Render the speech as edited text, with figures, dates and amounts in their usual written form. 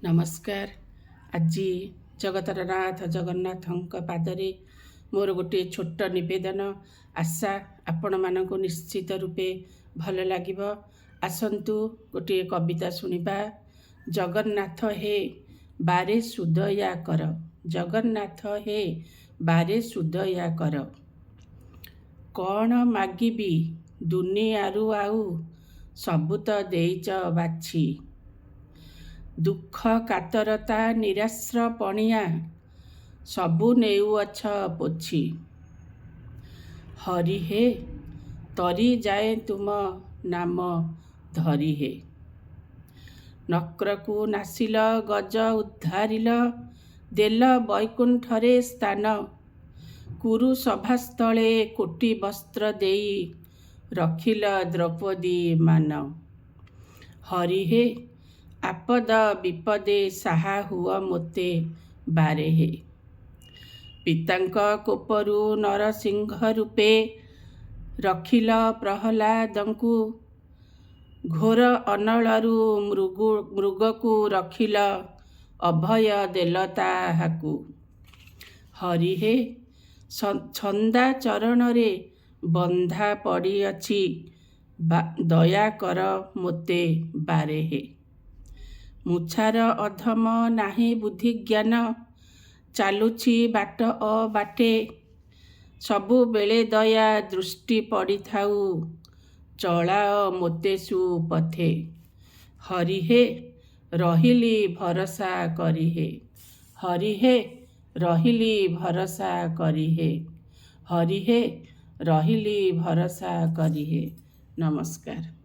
नमस्कार। आज जगतर नाथ जगन्नाथ पादरे मोर गोटे छोट निवेदन। आशा आपण मानक निश्चित रूपे भल लगिब। आसंतु गोटे कविता शुणा। जगन्नाथ हे बारे सुदया कर, जगन्नाथ हे बारे सुदया कर। कौन मागिबी दुनियारू आउ, सबु तो देइच बाछी। दुख कातरता निराश्र पणिया, सबु नेउअछ पोछि। हरि हे तरी जाए तुम नाम धरी हे। नक्रकु नासिल गज उद्धारिल, देल वैकुंठरे स्थान। कुरु सभास्थले कोटि वस्त्र देई, रखिल द्रौपदी मान। हरि हे आपद विपदे साहा हुआ मोते बारे हे। पितांक कोपरु नरसिंह रूपे, रखिल प्रहलादंकु। घोर अनलरु मृगकु रखिल, अभय देल ताहाकु। हरि हे छंदा चरणरे बंधा पड़ी अछि, दया कर मोते बारे हे। मुछार अधम नाही बुद्धि ज्ञान, चालुछि बाट अबाटे। सबु बेले दया दृष्टि पड़ी थाउ, चलाओ मोते सुपथे। हरि हे रहिली भरसा करी हे। हरि हे रहिली भरसा करी हे। हरि हे रहिली भरसा करी हे। नमस्कार।